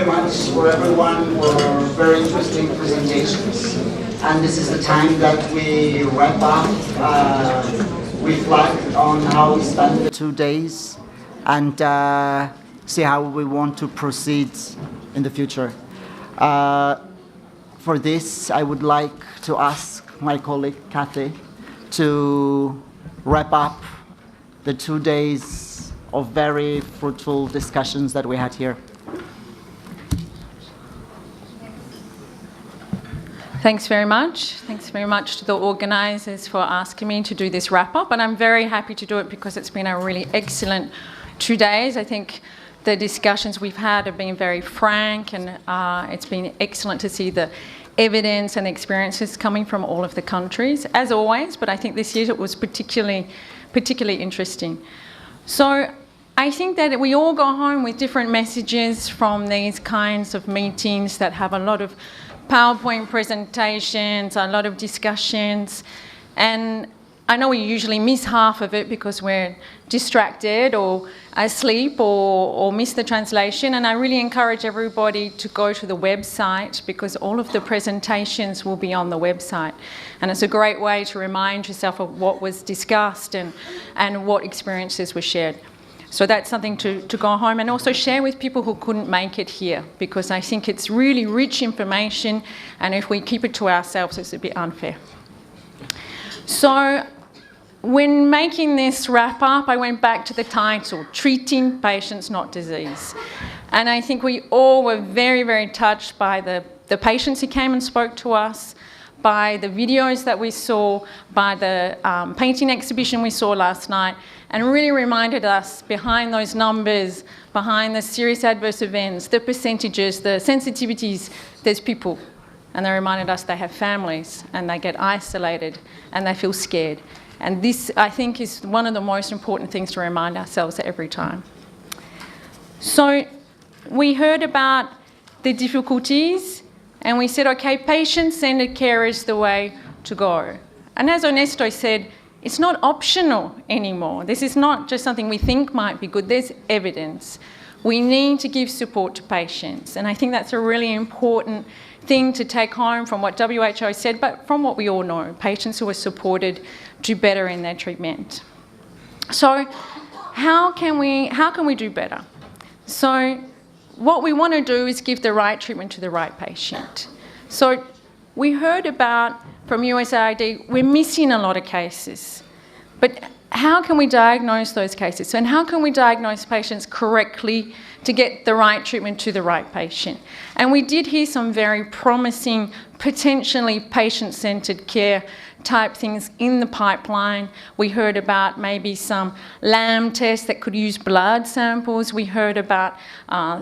much for everyone for very interesting presentations. And this is the time that we wrap up, reflect on how we spent the 2 days, and see how we want to proceed in the future. For this, I would like to ask my colleague Kathy to wrap up the 2 days of very fruitful discussions that we had here. Thanks very much. Thanks very much to the organisers for asking me to do this wrap-up, and I'm very happy to do it because it's been a really excellent 2 days. I think the discussions we've had have been very frank, and it's been excellent to see the evidence and experiences coming from all of the countries, as always, but I think this year it was particularly interesting. So I think that we all go home with different messages from these kinds of meetings that have a lot of PowerPoint presentations, a lot of discussions, and I know we usually miss half of it because we're distracted or asleep or miss the translation, and I really encourage everybody to go to the website because all of the presentations will be on the website, and it's a great way to remind yourself of what was discussed and what experiences were shared. So that's something to go home and also share with people who couldn't make it here, because I think it's really rich information, and if we keep it to ourselves, it's a bit unfair. So when making this wrap up, I went back to the title, Treating Patients, Not Disease. And I think we all were very, very touched by the patients who came and spoke to us, by the videos that we saw, by the painting exhibition we saw last night, and really reminded us behind those numbers, behind the serious adverse events, the percentages, the sensitivities, there's people. And they reminded us they have families and they get isolated and they feel scared. And this, I think, is one of the most important things to remind ourselves every time. So we heard about the difficulties and we said, okay, patient-centred care is the way to go. And as Ernesto said, it's not optional anymore. This is not just something we think might be good. There's evidence. We need to give support to patients. And I think that's a really important thing to take home from what WHO said, but from what we all know. Patients who are supported do better in their treatment. So how can we do better? So what we want to do is give the right treatment to the right patient. So we heard about, from USAID, we're missing a lot of cases. But how can we diagnose those cases? And how can we diagnose patients correctly to get the right treatment to the right patient? And we did hear some very promising, potentially patient-centred care type things in the pipeline. We heard about maybe some LAM tests that could use blood samples. We heard about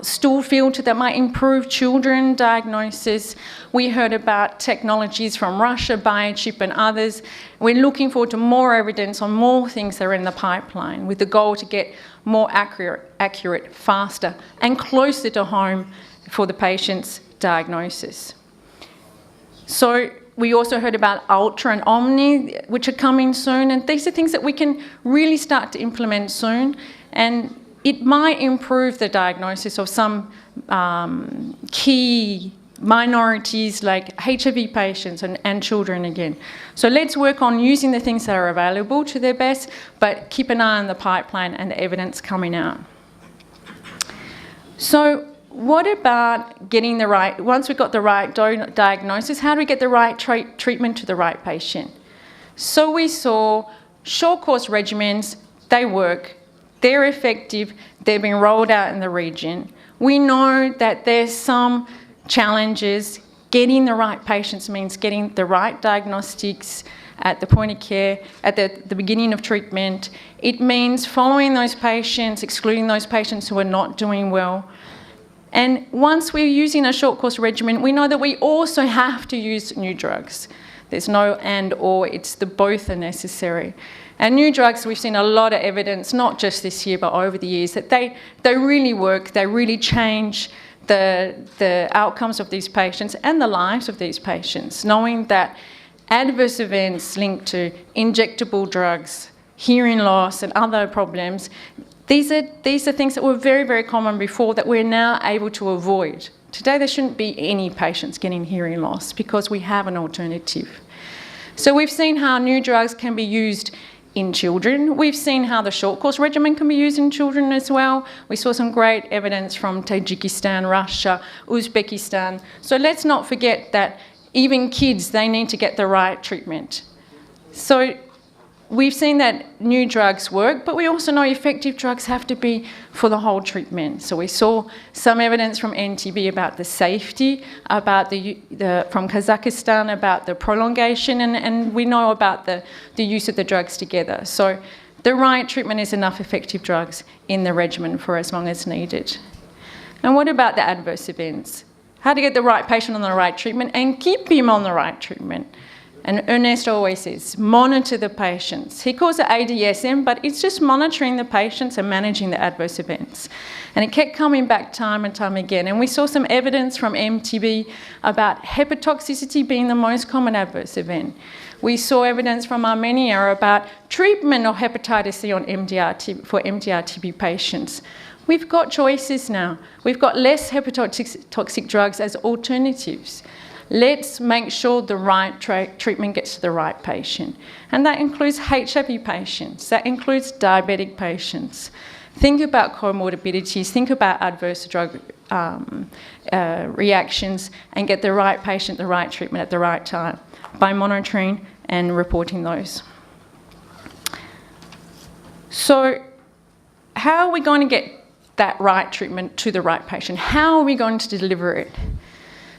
stool filter that might improve children diagnosis. We heard about technologies from Russia, Biochip and others. We're looking forward to more evidence on more things that are in the pipeline with the goal to get more accurate, faster and closer to home for the patient's diagnosis. So we also heard about Ultra and Omni, which are coming soon, and these are things that we can really start to implement soon, and it might improve the diagnosis of some key minorities like HIV patients and children again. So let's work on using the things that are available to their best, but keep an eye on the pipeline and the evidence coming out. So what about getting the right, once we've got the right diagnosis, how do we get the right treatment to the right patient? So we saw short course regimens, they work, they're effective, they've been rolled out in the region. We know that there's some challenges. Getting the right patients means getting the right diagnostics at the point of care, at the beginning of treatment. It means following those patients, excluding those patients who are not doing well. And once we're using a short course regimen, we know that we also have to use new drugs. There's no and or, it's the both are necessary. And new drugs, we've seen a lot of evidence, not just this year, but over the years, that they really work, they really change the outcomes of these patients and the lives of these patients, knowing that adverse events linked to injectable drugs, hearing loss and other problems, these are things that were very, very common before that we're now able to avoid Today there shouldn't be any patients getting hearing loss because we have an alternative. So we've seen how new drugs can be used in children. We've seen how the short course regimen can be used in children as well. We saw some great evidence from Tajikistan, Russia, Uzbekistan. So let's not forget that even kids, they need to get the right treatment. So we've seen that new drugs work, but we also know effective drugs have to be for the whole treatment. So we saw some evidence from NTB about the safety, about from Kazakhstan about the prolongation, and we know about the use of the drugs together. So the right treatment is enough effective drugs in the regimen for as long as needed. And what about the adverse events? How to get the right patient on the right treatment and keep him on the right treatment. And Ernesto always says, monitor the patients. He calls it ADSM, but it's just monitoring the patients and managing the adverse events. And it kept coming back time and time again. And we saw some evidence from MTB about hepatotoxicity being the most common adverse event. We saw evidence from Armenia about treatment of hepatitis C on for MDR-TB patients. We've got choices now. We've got less hepatotoxic drugs as alternatives. Let's make sure the right treatment gets to the right patient. And that includes HIV patients. That includes diabetic patients. Think about comorbidities. Think about adverse drug reactions and get the right patient, the right treatment at the right time by monitoring and reporting those. So how are we going to get that right treatment to the right patient? How are we going to deliver it?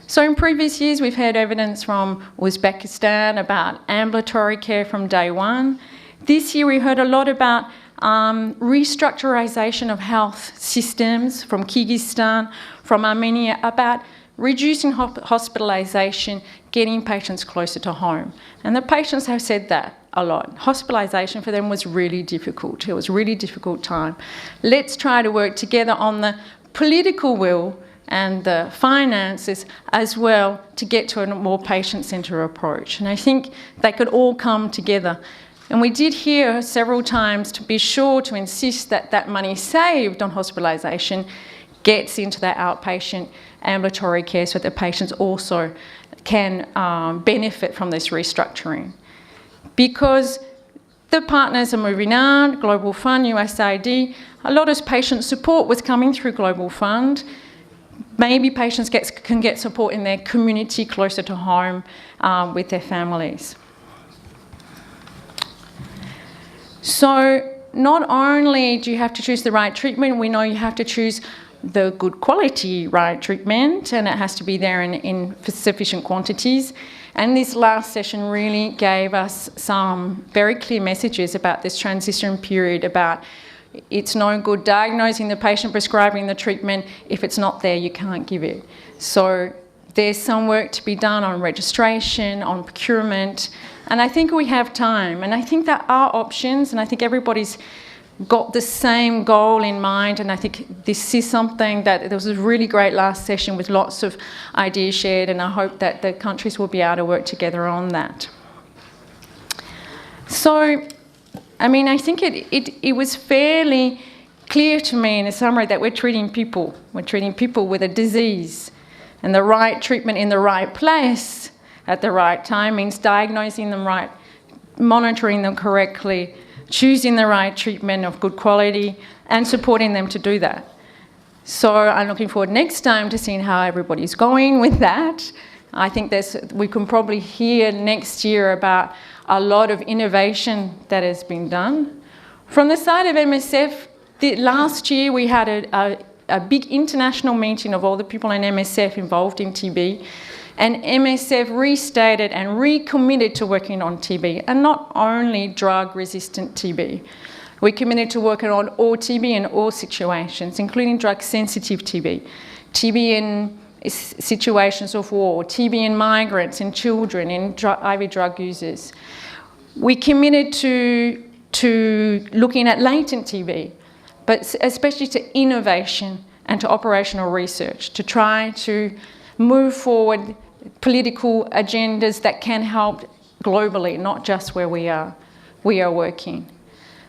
So in previous years, we've had evidence from Uzbekistan about ambulatory care from day one. This year, we heard a lot about restructurization of health systems from Kyrgyzstan, from Armenia, about reducing hospitalisation, getting patients closer to home. And the patients have said that a lot. Hospitalisation for them was really difficult. It was a really difficult time. Let's try to work together on the political will and the finances as well to get to a more patient-centred approach. And I think they could all come together. And we did hear several times to be sure to insist that that money saved on hospitalisation gets into that outpatient ambulatory care so that the patients also can benefit from this restructuring. Because the partners are moving out, Global Fund, USAID, a lot of patient support was coming through Global Fund. Maybe patients can get support in their community closer to home with their families. So not only do you have to choose the right treatment, we know you have to choose the good quality right treatment, and it has to be there in sufficient quantities. And this last session really gave us some very clear messages about this transition period, about it's no good diagnosing the patient, prescribing the treatment. If it's not there, you can't give it. So there's some work to be done on registration, on procurement, and I think we have time. And I think there are options, and I think everybody's got the same goal in mind, and I think this is something that there was a really great last session with lots of ideas shared, and I hope that the countries will be able to work together on that. So, I mean, I think it was fairly clear to me in a summary that we're treating people. We're treating people with a disease, and the right treatment in the right place at the right time means diagnosing them right, monitoring them correctly, choosing the right treatment of good quality, and supporting them to do that. So I'm looking forward next time to seeing how everybody's going with that. I think we can probably hear next year about a lot of innovation that has been done. From the side of MSF, last year we had a big international meeting of all the people in MSF involved in TB, and MSF restated and recommitted to working on TB, and not only drug-resistant TB. We committed to working on all TB in all situations, including drug-sensitive TB, TB in situations of war, TB in migrants, in children, in IV drug users. We committed to looking at latent TB, but especially to innovation and to operational research, to try to move forward political agendas that can help globally, not just where we are working.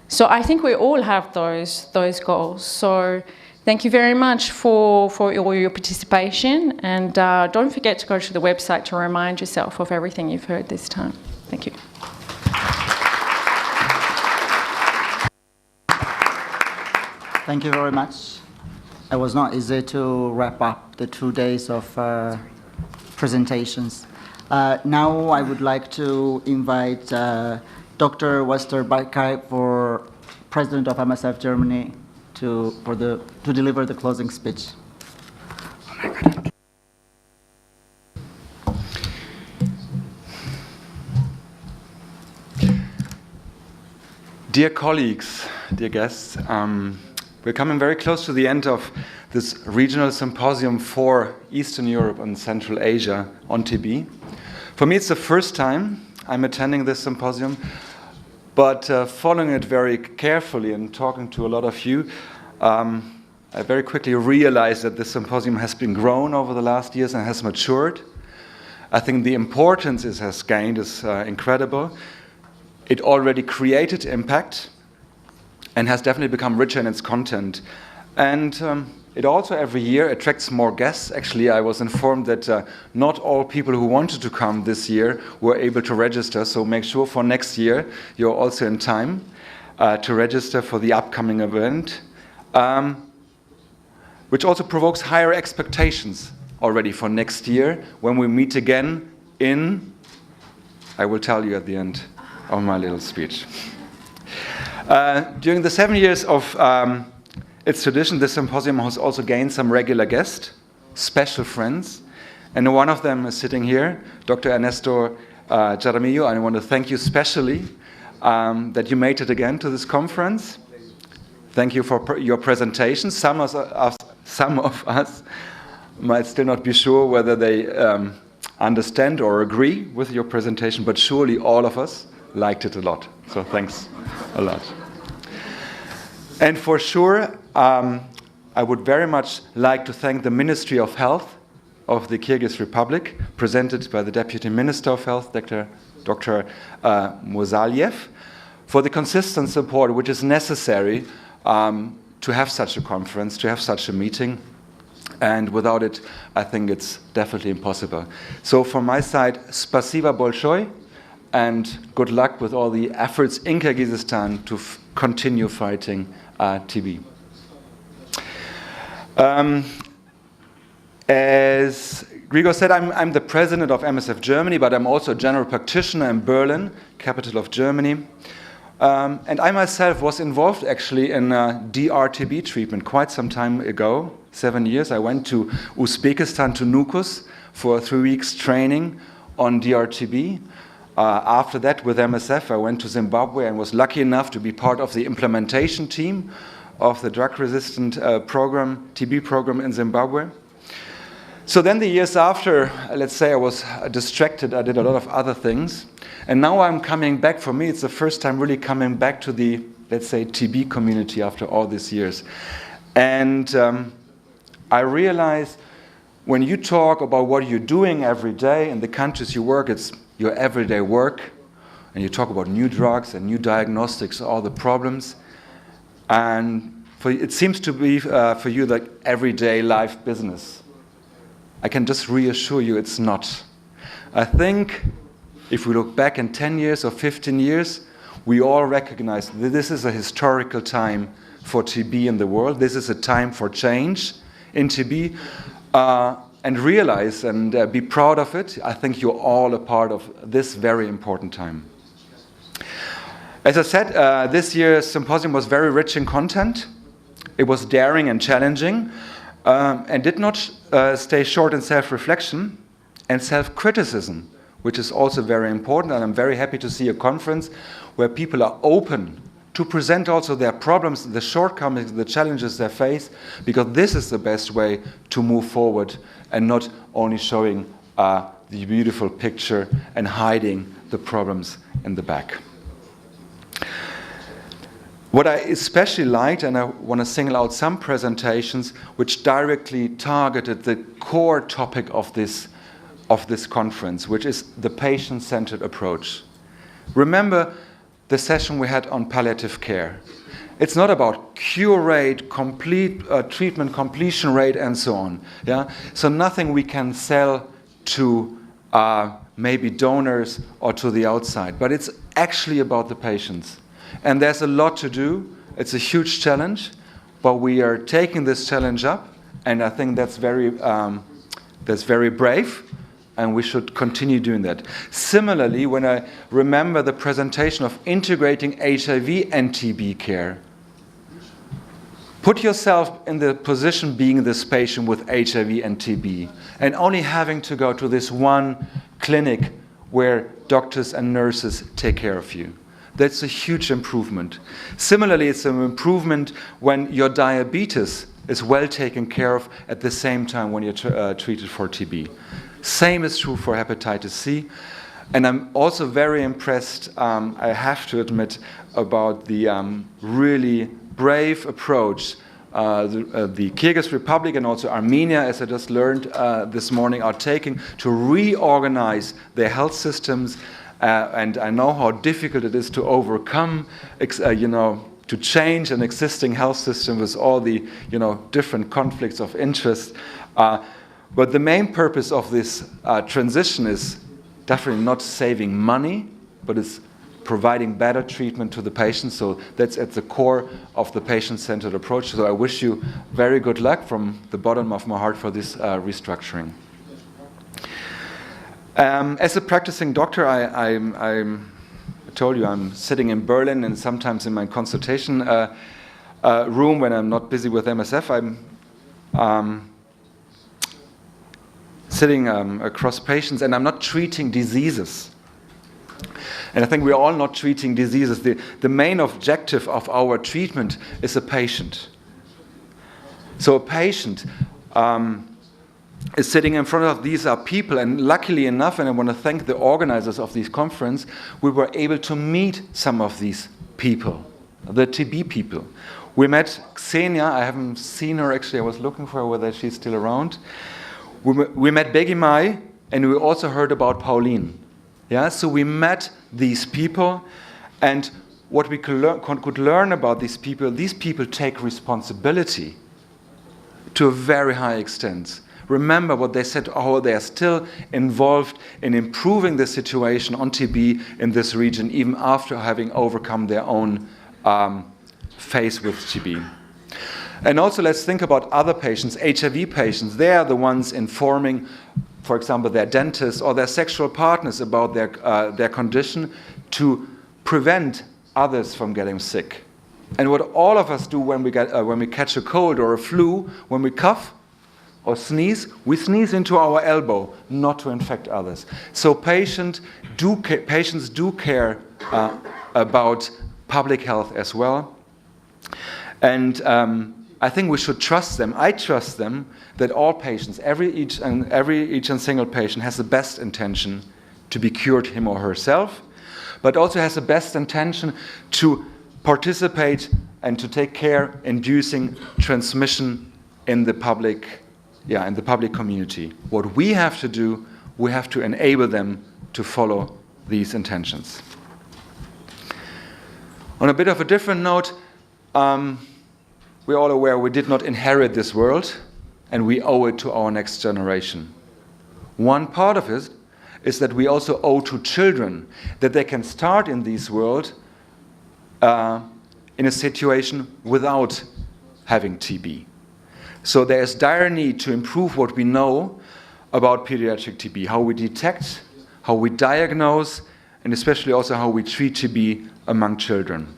So I think we all have those goals. So Thank you very much for all your participation, and don't forget to go to the website to remind yourself of everything you've heard this time. Thank you. Thank you very much. It was not easy to wrap up the 2 days of presentations. Now I would like to invite Dr. Westerbecker, for President of MSF Germany, to deliver the closing speech. Oh my God. Dear colleagues, dear guests, we're coming very close to the end of this regional symposium for Eastern Europe and Central Asia on TB. For me, it's the first time I'm attending this symposium, but following it very carefully and talking to a lot of you, I very quickly realized that this symposium has been grown over the last years and has matured. I think the importance it has gained is incredible. It already created impact and has definitely become richer in its content. And it also every year attracts more guests. Actually, I was informed that not all people who wanted to come this year were able to register, so make sure for next year you're also in time to register for the upcoming event, which also provokes higher expectations already for next year when we meet again in, I will tell you at the end of my little speech. During the 7 years of its tradition, this symposium has also gained some regular guests, special friends, and one of them is sitting here, Dr. Ernesto Jaramillo. I want to thank you specially that you made it again to this conference. Thank you for your presentation. Some of us might still not be sure whether they understand or agree with your presentation, but surely all of us liked it a lot. So thanks a lot. And for sure, I would very much like to thank the Ministry of Health of the Kyrgyz Republic, presented by the Deputy Minister of Health, Dr. Musalyev, for the consistent support which is necessary to have such a conference, to have such a meeting. And without it, I think it's definitely impossible. So from my side, spasiba bolshoi, and good luck with all the efforts in Kyrgyzstan to continue fighting TB. As Grigor said, I'm the president of MSF Germany, but I'm also a general practitioner in Berlin, capital of Germany. And I myself was involved actually in DRTB treatment quite some time ago, 7 years. I went to Uzbekistan, to Nukus, for a 3 weeks training on DRTB. After that, with MSF, I went to Zimbabwe and was lucky enough to be part of the implementation team of the drug-resistant program, TB program in Zimbabwe. So then the years after, let's say I was distracted, I did a lot of other things. And now I'm coming back. For me, it's the first time really coming back to the, let's say, TB community after all these years. And I realize when you talk about what you're doing every day in the countries you work, it's your everyday work, and you talk about new drugs and new diagnostics, all the problems. And it seems to be for you like everyday life business. I can just reassure you it's not. I think if we look back in 10 years or 15 years, we all recognize that this is a historical time for TB in the world. This is a time for change in TB. And realize and be proud of it. I think you're all a part of this very important time. As I said, this year's symposium was very rich in content. It was daring and challenging, and did not stay short in self-reflection and self-criticism, which is also very important. And I'm very happy to see a conference where people are open to present also their problems, the shortcomings, the challenges they face, because this is the best way to move forward and not only showing the beautiful picture and hiding the problems in the back. What I especially liked, and I want to single out some presentations which directly targeted the core topic of this conference, which is the patient-centered approach. Remember the session we had on palliative care. It's not about cure rate, complete treatment completion rate, and so on. Yeah? So nothing we can sell to maybe donors or to the outside, but it's actually about the patients. And there's a lot to do. It's a huge challenge, but we are taking this challenge up, and I think that's very brave, and we should continue doing that. Similarly, when I remember the presentation of integrating HIV and TB care, put yourself in the position being this patient with HIV and TB and only having to go to this one clinic where doctors and nurses take care of you. That's a huge improvement. Similarly, it's an improvement when your diabetes is well taken care of at the same time when you're treated for TB. Same is true for hepatitis C. And I'm also very impressed, I have to admit, about the really brave approach the Kyrgyz Republic and also Armenia, as I just learned this morning, are taking to reorganize their health systems. And I know how difficult it is to overcome, to change an existing health system with all the, different conflicts of interest. But the main purpose of this transition is definitely not saving money, but it's providing better treatment to the patient. So that's at the core of the patient-centered approach. So I wish you very good luck from the bottom of my heart for this restructuring. As a practicing doctor, I told you I'm sitting in Berlin, and sometimes in my consultation room when I'm not busy with MSF, I'm sitting across patients, and I'm not treating diseases. And I think we're all not treating diseases. The main objective of our treatment is a patient. So a patient is sitting in front of these are people, and luckily enough, and I want to thank the organizers of this conference, we were able to meet some of these people, the TB people. We met Xenia. I haven't seen her actually. I was looking for her, whether she's still around. We met Begimai, and we also heard about Pauline. Yeah, so we met these people, and what we could learn about these people take responsibility to a very high extent. Remember what they said, how they are still involved in improving the situation on TB in this region, even after having overcome their own phase with TB. And also let's think about other patients, HIV patients. They are the ones informing, for example, their dentists or their sexual partners about their condition to prevent others from getting sick. And what all of us do when we catch a cold or a flu, when we cough or sneeze, we sneeze into our elbow, not to infect others. So patients do care about public health as well. And I think we should trust them. I trust them that all patients, each and single patient has the best intention to be cured, him or herself, but also has the best intention to participate and to take care inducing transmission in the public community. What we have to do, we have to enable them to follow these intentions. On a bit of a different note, we're all aware we did not inherit this world, and we owe it to our next generation. One part of it is that we also owe to children that they can start in this world in a situation without having TB. So there is dire need to improve what we know about pediatric TB, how we detect, how we diagnose, and especially also how we treat TB among children.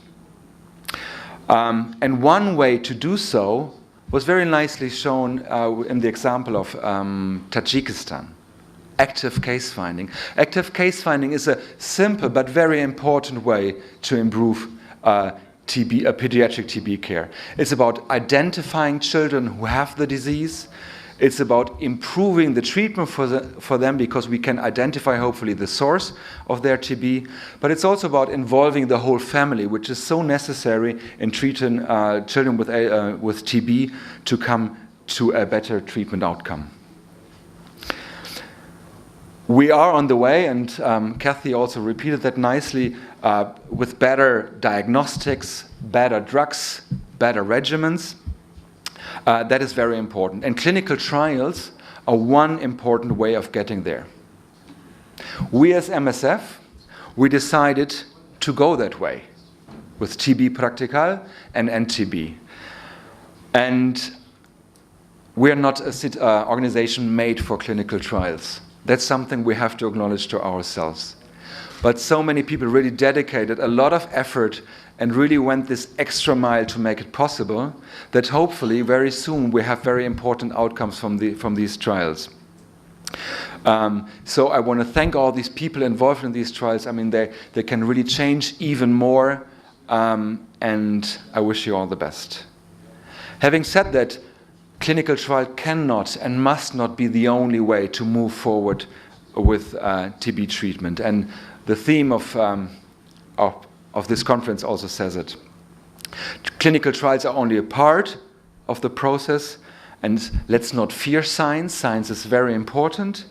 And one way to do so was very nicely shown in the example of Tajikistan. Active case finding. Active case finding is a simple but very important way to improve pediatric TB care. It's about identifying children who have the disease. It's about improving the treatment for them because we can identify, hopefully, the source of their TB. But it's also about involving the whole family, which is so necessary in treating children with TB to come to a better treatment outcome. We are on the way, and Kathy also repeated that nicely, with better diagnostics, better drugs, better regimens. That is very important. And clinical trials are one important way of getting there. We as MSF, we decided to go that way with TB Practical and NTB. And we are not an organization made for clinical trials. That's something we have to acknowledge to ourselves. But so many people really dedicated a lot of effort and really went this extra mile to make it possible that hopefully very soon we have very important outcomes from these trials. So I want to thank all these people involved in these trials. I mean, they can really change even more, and I wish you all the best. Having said that, clinical trial cannot and must not be the only way to move forward with TB treatment. And the theme of this conference also says it. Clinical trials are only a part of the process, and let's not fear science. Science is very important,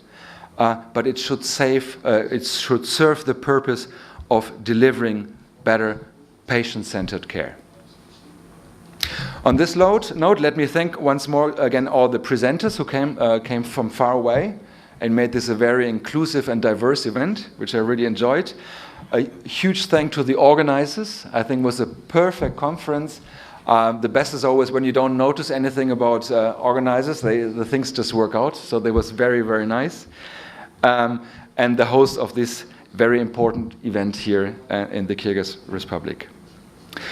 but it should serve the purpose of delivering better patient-centered care. On this note, let me thank once more again all the presenters who came from far away and made this a very inclusive and diverse event, which I really enjoyed. A huge thank to the organizers. I think it was a perfect conference. The best is always when you don't notice anything about organizers, the things just work out. So that was very, very nice. And the host of this very important event here in the Kyrgyz Republic.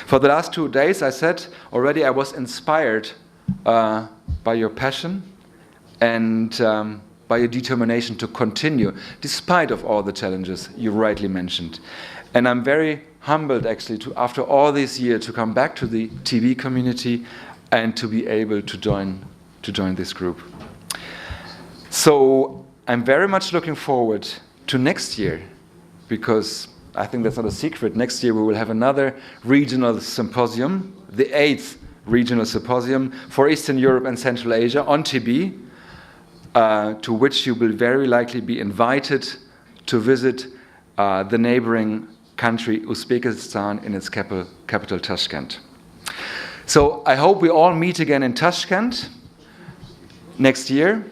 For the last 2 days, I said already I was inspired by your passion and by your determination to continue, despite of all the challenges you rightly mentioned. And I'm very humbled, actually, after all these years, to come back to the TB community and to be able to join this group. So I'm very much looking forward to next year, because I think that's not a secret. Next year we will have another regional symposium, the 8th regional symposium for Eastern Europe and Central Asia on TB, to which you will very likely be invited to visit the neighboring country Uzbekistan in its capital Tashkent. So I hope we all meet again in Tashkent next year.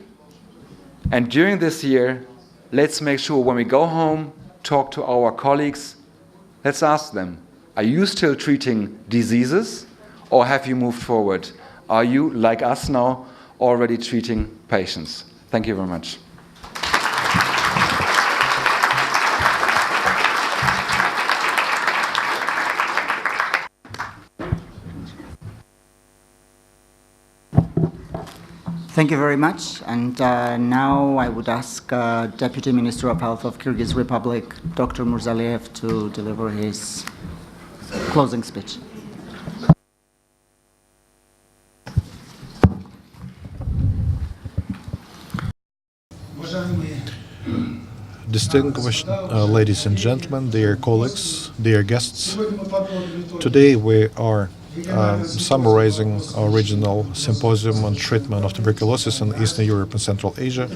And during this year, let's make sure when we go home, talk to our colleagues, let's ask them, are you still treating diseases or have you moved forward? Are you, like us now, already treating patients? Thank you very much. Thank you very much. And now I would ask Deputy Minister of Health of Kyrgyz Republic, Dr. Murzaliyev, to deliver his closing speech. Distinguished ladies and gentlemen, dear colleagues, dear guests, today we are summarizing our regional symposium on treatment of tuberculosis in Eastern Europe and Central Asia.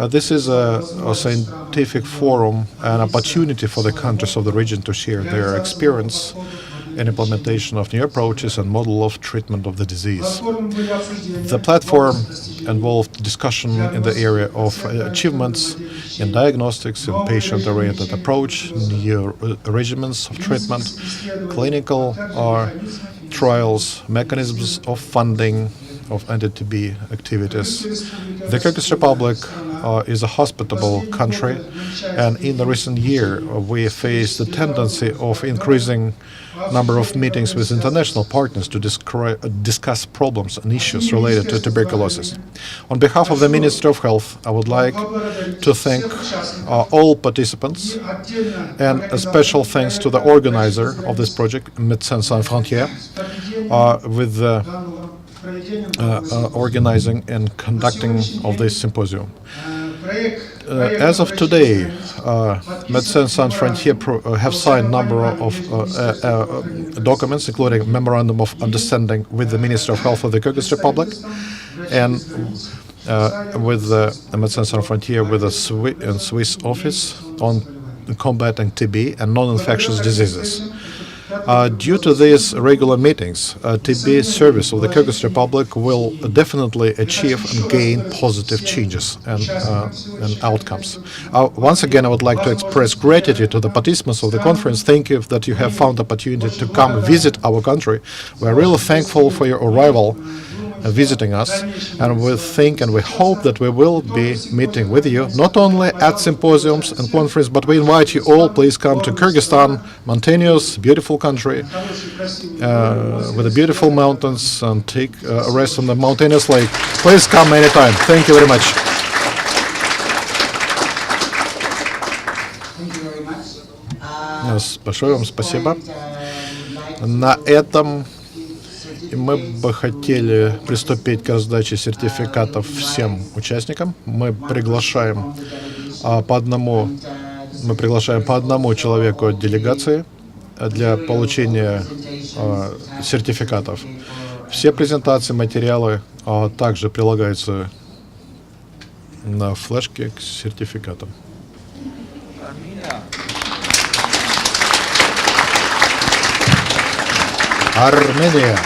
This is a scientific forum, an opportunity for the countries of the region to share their experience in implementation of new approaches and model of treatment of the disease. The platform involved discussion in the area of achievements in diagnostics, in patient-oriented approach, new regimens of treatment, clinical trials, mechanisms of funding of anti-TB activities. The Kyrgyz Republic is a hospitable country, and in the recent year we faced the tendency of increasing number of meetings with international partners to discuss problems and issues related to tuberculosis. On behalf of the Ministry of Health, I would like to thank all participants, and a special thanks to the organizer of this project, Médecins Sans Frontières, with the organizing and conducting of this symposium. As of today, Médecins Sans Frontières have signed a number of documents, including Memorandum of Understanding with the Ministry of Health of the Kyrgyz Republic, and with the Médecins Sans Frontières with the Swiss office on combating TB and non-infectious diseases. Due to these regular meetings, TB service of the Kyrgyz Republic will definitely achieve and gain positive changes and outcomes. Once again, I would like to express gratitude to the participants of the conference. Thank you that you have found the opportunity to come visit our country. We're really thankful for your arrival, visiting us, and we think and we hope that we will be meeting with you not only at symposiums and conferences, but we invite you all. Please come to Kyrgyzstan, mountainous, beautiful country with the beautiful mountains, and take a rest on the mountainous lake. Please come anytime. Thank you very much. Большое вам спасибо. На этом мы бы хотели приступить к раздаче сертификатов всем участникам. Мы приглашаем по одному человеку от делегации для получения сертификатов. Все презентации, материалы также прилагаются на флешке к сертификатам. Армения.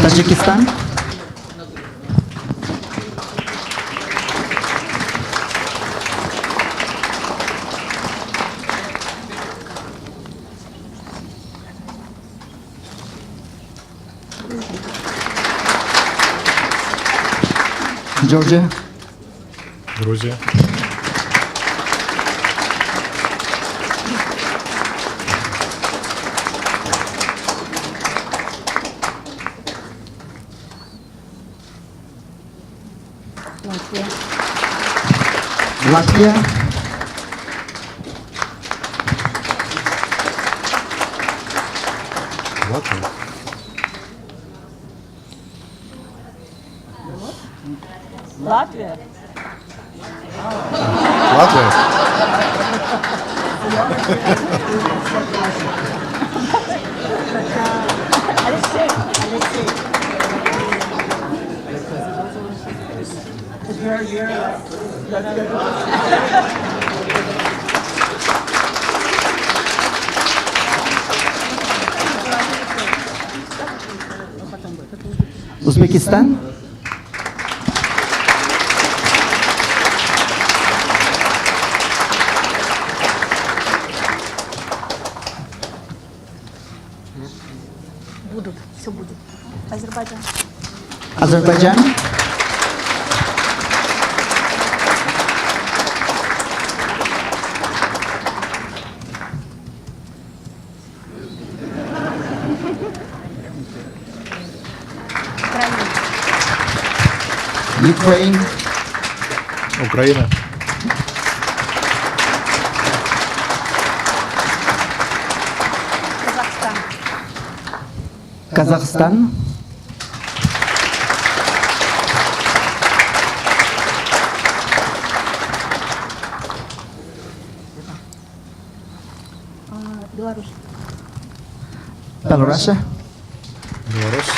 Tajikistan. Georgia. Грузия. Latvia. Латвия. Latvia. Латвия. Uzbekistan. Будут, все будет. Азербайджан. Azerbaijan. Ukraine. Украина. Казахстан. Kazakhstan. Беларусь. Belarus. Беларусь.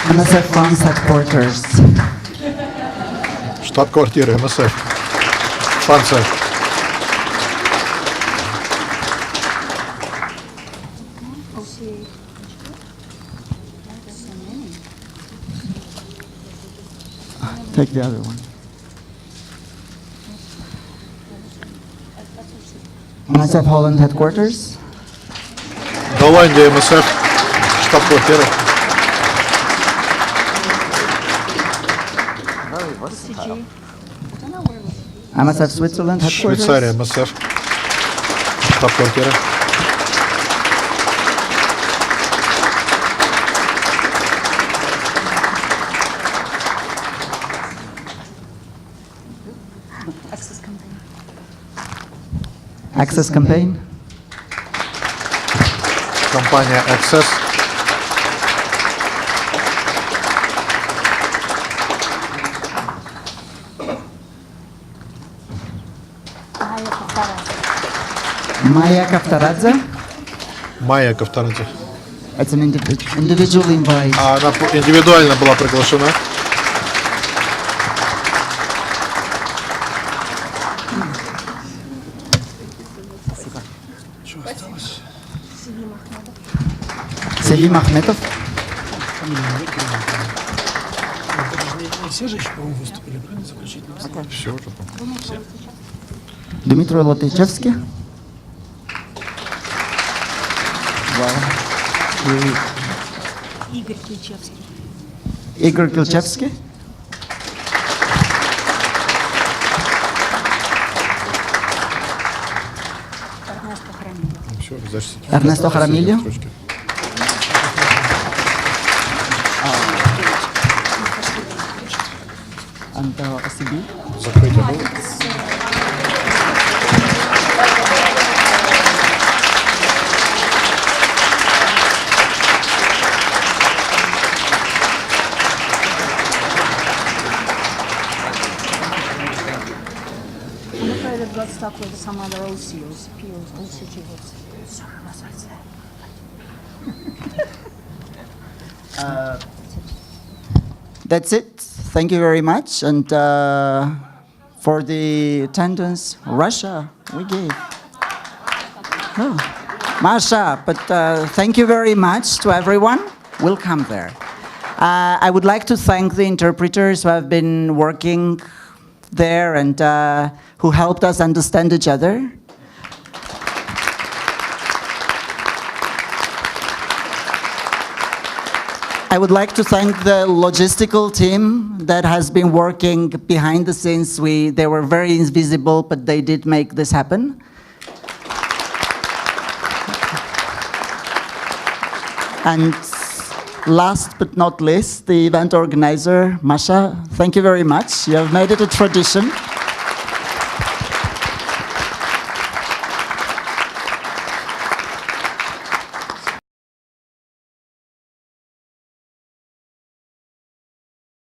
MSF France headquarters. Штаб-квартира МСФ. Франция. Take the other one. MSF Holland headquarters. Голландия МСФ. Штаб-квартира. MSF Switzerland headquarters. Швейцария МСФ. Штаб-квартира. Access campaign. Access campaign. компания Access. Майя Ковторадзе. Maya Kaftaradze. Майя Ковторадзе. It's an individual invite. Она индивидуально была приглашена. Селим Ахметов. Все же еще, по-моему, выступили, правильно, заключительно? Все уже. Дмитрий Латычевский. Игорь Ключевский. Игорь Ключевский. Эрнесто Храмило. Все, значит, Эрнесто Храмило. строчки. And OCB. Закрытие было. I'm afraid it got stuck with some other OCs, POs, OCGs. Sorry, what's that? That's it. Thank you very much. And for the attendance, Russia, we gave. Oh, Masha, but thank you very much to everyone. We'll come there. I would like to thank the interpreters who have been working there and who helped us understand each other. I would like to thank the logistical team that has been working behind the scenes. They were very invisible, but they did make this happen. And last but not least, the event organizer, Masha, thank you very much. You have made it a tradition.